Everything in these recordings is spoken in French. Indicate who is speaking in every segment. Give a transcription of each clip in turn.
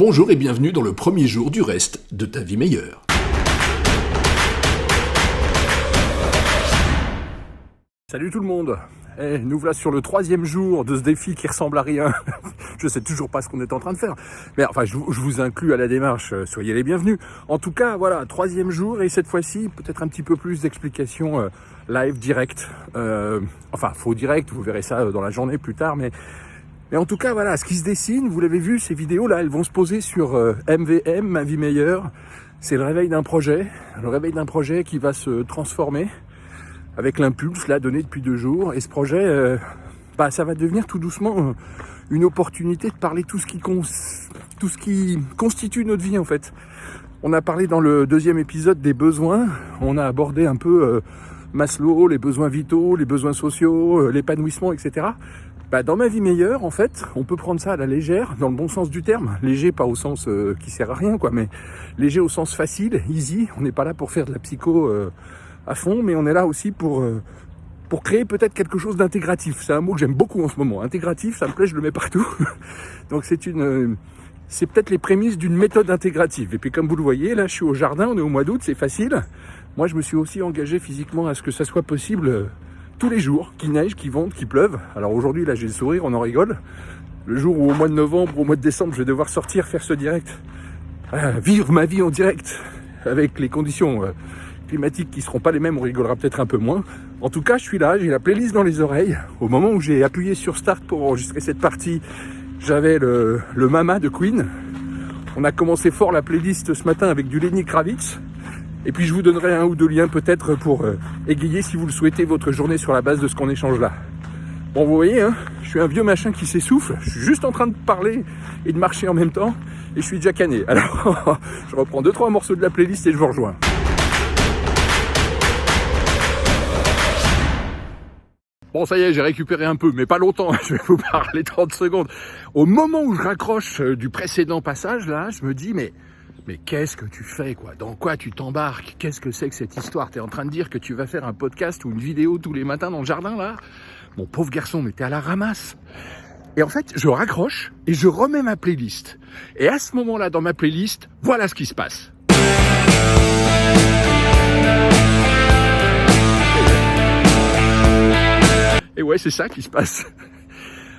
Speaker 1: Bonjour et bienvenue dans le premier jour du reste de ta vie meilleure.
Speaker 2: Salut tout le monde. Nous voilà sur le 3e jour de ce défi qui ressemble à rien. Je sais toujours pas ce qu'on est en train de faire. Mais enfin, je vous inclus à la démarche, soyez les bienvenus. En tout cas, voilà, 3e jour et cette fois-ci, peut-être un petit peu plus d'explications live, direct. Enfin, faux direct, vous verrez ça dans la journée plus tard. Mais en tout cas, voilà, ce qui se dessine, vous l'avez vu, ces vidéos-là, elles vont se poser sur MVM, Ma Vie Meilleure. C'est le réveil d'un projet qui va se transformer avec l'impulse là donné depuis 2 jours. Et ce projet, ça va devenir tout doucement une opportunité de parler tout ce qui constitue notre vie en fait. On a parlé dans le 2e épisode des besoins, on a abordé un peu Maslow, les besoins vitaux, les besoins sociaux, l'épanouissement, etc. Dans Ma Vie Meilleure, en fait, on peut prendre ça à la légère, dans le bon sens du terme. Léger, pas au sens qui sert à rien, quoi, mais léger au sens facile, easy. On n'est pas là pour faire de la psycho à fond, mais on est là aussi pour créer peut-être quelque chose d'intégratif. C'est un mot que j'aime beaucoup en ce moment. Intégratif, ça me plaît, je le mets partout. Donc c'est peut-être les prémices d'une méthode intégrative. Et puis comme vous le voyez, là je suis au jardin, on est au mois d'août, c'est facile. Moi je me suis aussi engagé physiquement à ce que ça soit possible tous les jours, qu'il neige, qu'il vente, qu'il pleuve. Alors aujourd'hui là j'ai le sourire, on en rigole. Le jour où au mois de novembre, au mois de décembre, je vais devoir sortir, faire ce direct, vivre ma vie en direct, avec les conditions climatiques qui seront pas les mêmes, on rigolera peut-être un peu moins. En tout cas, je suis là, j'ai la playlist dans les oreilles. Au moment où j'ai appuyé sur Start pour enregistrer cette partie, j'avais le Mama de Queen. On a commencé fort la playlist ce matin avec du Lenny Kravitz. Et puis je vous donnerai 1 ou 2 liens peut-être pour égayer, si vous le souhaitez, votre journée sur la base de ce qu'on échange là. Bon, vous voyez, hein, je suis un vieux machin qui s'essouffle. Je suis juste en train de parler et de marcher en même temps. Et je suis déjà cané. Alors, je reprends 2-3 morceaux de la playlist et je vous rejoins. Bon, ça y est, j'ai récupéré un peu, mais pas longtemps, je vais vous parler 30 secondes. Au moment où je raccroche du précédent passage, là, je me dis, mais qu'est-ce que tu fais, quoi? Dans quoi tu t'embarques? Qu'est-ce que c'est que cette histoire? T'es en train de dire que tu vas faire un podcast ou une vidéo tous les matins dans le jardin, là? Mon pauvre garçon, mais t'es à la ramasse. Et en fait, je raccroche et je remets ma playlist. Et à ce moment-là, dans ma playlist, voilà ce qui se passe. Et ouais, c'est ça qui se passe.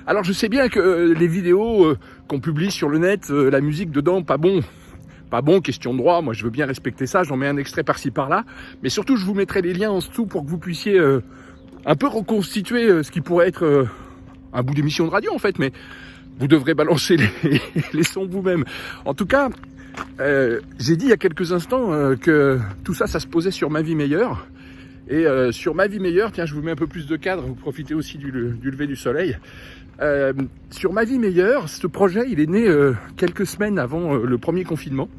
Speaker 2: Alors je sais bien que les vidéos qu'on publie sur le net, la musique dedans, pas bon, question de droit, moi je veux bien respecter ça, j'en mets un extrait par-ci par-là, mais surtout je vous mettrai les liens en dessous pour que vous puissiez un peu reconstituer ce qui pourrait être un bout d'émission de radio en fait, mais vous devrez balancer les sons vous-même. En tout cas, j'ai dit il y a quelques instants que tout ça se posait sur Ma Vie Meilleure. Et sur Ma Vie Meilleure, tiens, je vous mets un peu plus de cadre, vous profitez aussi du lever du soleil. Sur Ma Vie Meilleure, ce projet, il est né quelques semaines avant le premier confinement.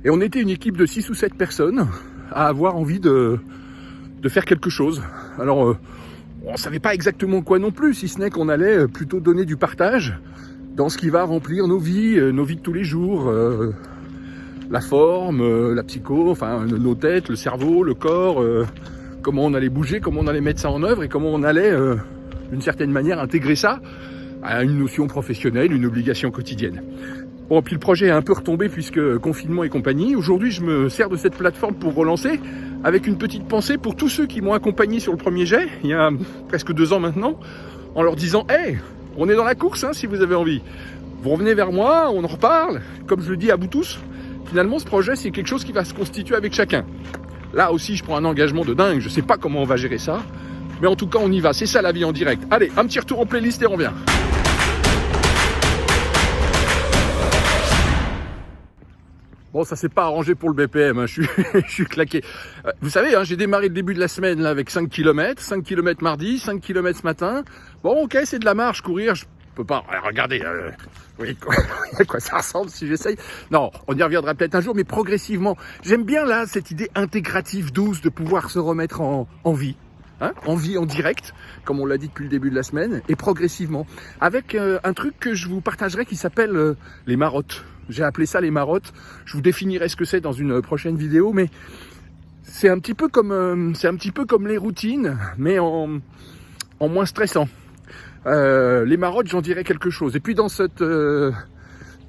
Speaker 2: Et on était une équipe de 6 ou 7 personnes à avoir envie de faire quelque chose. Alors, on ne savait pas exactement quoi non plus, si ce n'est qu'on allait plutôt donner du partage dans ce qui va remplir nos vies de tous les jours. La forme, la psycho, enfin nos têtes, le cerveau, le corps, comment on allait bouger, comment on allait mettre ça en œuvre et comment on allait, d'une certaine manière, intégrer ça à une notion professionnelle, une obligation quotidienne. Bon, puis le projet est un peu retombé puisque confinement et compagnie. Aujourd'hui, je me sers de cette plateforme pour relancer avec une petite pensée pour tous ceux qui m'ont accompagné sur le premier jet, il y a presque 2 ans maintenant, en leur disant « Hey, on est dans la course hein, si vous avez envie. Vous revenez vers moi, on en reparle, comme je le dis à vous tous. » Finalement, ce projet, c'est quelque chose qui va se constituer avec chacun. Là aussi, je prends un engagement de dingue. Je sais pas comment on va gérer ça. Mais en tout cas, on y va. C'est ça la vie en direct. Allez, un petit retour en playlist et on revient. Bon, ça s'est pas arrangé pour le BPM. Hein. Je suis claqué. Vous savez, hein, j'ai démarré le début de la semaine là, avec 5 km. 5 km mardi, 5 km ce matin. Bon, ok, c'est de la marche, courir. Je peux pas. Regardez. Oui, à quoi ça ressemble si j'essaye? Non, on y reviendra peut-être un jour, mais progressivement. J'aime bien là cette idée intégrative, douce, de pouvoir se remettre en vie. Hein, en vie, en direct, comme on l'a dit depuis le début de la semaine, et progressivement. Avec un truc que je vous partagerai qui s'appelle les marottes. J'ai appelé ça les marottes. Je vous définirai ce que c'est dans une prochaine vidéo, mais c'est un petit peu comme les routines, mais en moins stressant. Les marottes, j'en dirai quelque chose. Et puis dans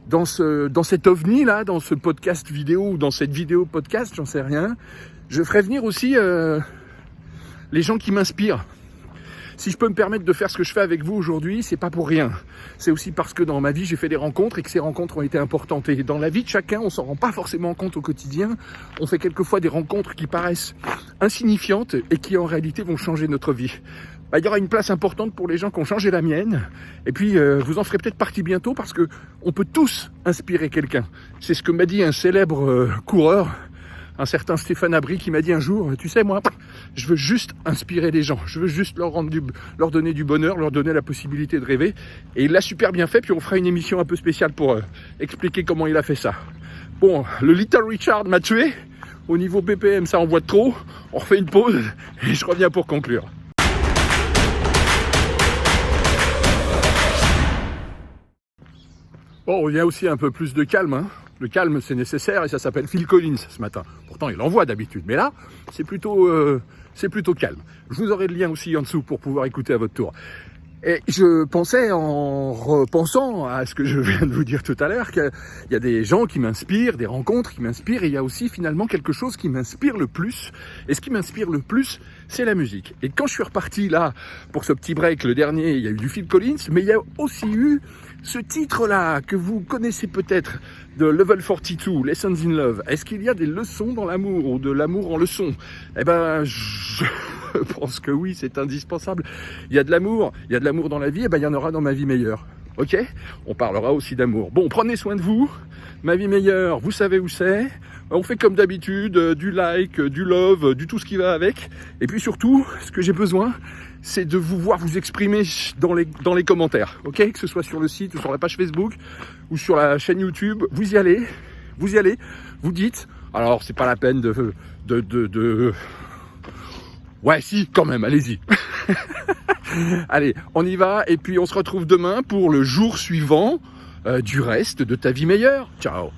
Speaker 2: dans cet ovni là, dans ce podcast vidéo ou dans cette vidéo podcast, j'en sais rien, je ferai venir aussi les gens qui m'inspirent. Si je peux me permettre de faire ce que je fais avec vous aujourd'hui, c'est pas pour rien. C'est aussi parce que dans ma vie, j'ai fait des rencontres et que ces rencontres ont été importantes. Et dans la vie de chacun, on s'en rend pas forcément compte au quotidien. On fait quelquefois des rencontres qui paraissent insignifiantes et qui en réalité vont changer notre vie. Il y aura une place importante pour les gens qui ont changé la mienne. Et puis, vous en ferez peut-être partie bientôt parce que on peut tous inspirer quelqu'un. C'est ce que m'a dit un célèbre coureur, un certain Stéphane Abri, qui m'a dit un jour, tu sais, moi, je veux juste inspirer les gens. Je veux juste leur donner du bonheur, leur donner la possibilité de rêver. Et il l'a super bien fait, puis on fera une émission un peu spéciale pour expliquer comment il a fait ça. Bon, le Little Richard m'a tué. Au niveau BPM, ça envoie de trop. On refait une pause et je reviens pour conclure. Bon, il y a aussi un peu plus de calme, hein. Le calme, c'est nécessaire et ça s'appelle Phil Collins ce matin. Pourtant, il envoie d'habitude, mais là, c'est plutôt calme. Je vous aurai le lien aussi en dessous pour pouvoir écouter à votre tour. Et je pensais, en repensant à ce que je viens de vous dire tout à l'heure, qu'il y a des gens qui m'inspirent, des rencontres qui m'inspirent, et il y a aussi finalement quelque chose qui m'inspire le plus. Et ce qui m'inspire le plus, c'est la musique. Et quand je suis reparti là, pour ce petit break, le dernier, il y a eu du Phil Collins, mais il y a aussi eu ce titre-là, que vous connaissez peut-être, de Level 42, Lessons in Love. Est-ce qu'il y a des leçons dans l'amour, ou de l'amour en leçons? Eh ben, je pense que oui, c'est indispensable. Il y a de l'amour dans la vie, et ben il y en aura dans Ma vie meilleure. Ok? On parlera aussi d'amour. Bon, prenez soin de vous. Ma vie meilleure, vous savez où c'est. On fait comme d'habitude, du like, du love, du tout ce qui va avec. Et puis surtout, ce que j'ai besoin, c'est de vous voir vous exprimer dans les commentaires. Ok? Que ce soit sur le site ou sur la page Facebook ou sur la chaîne YouTube. Vous y allez, vous dites. Alors, c'est pas la peine de... Ouais, si, quand même, allez-y. Allez, on y va, et puis on se retrouve demain pour le jour suivant du reste de Ta vie meilleure. Ciao.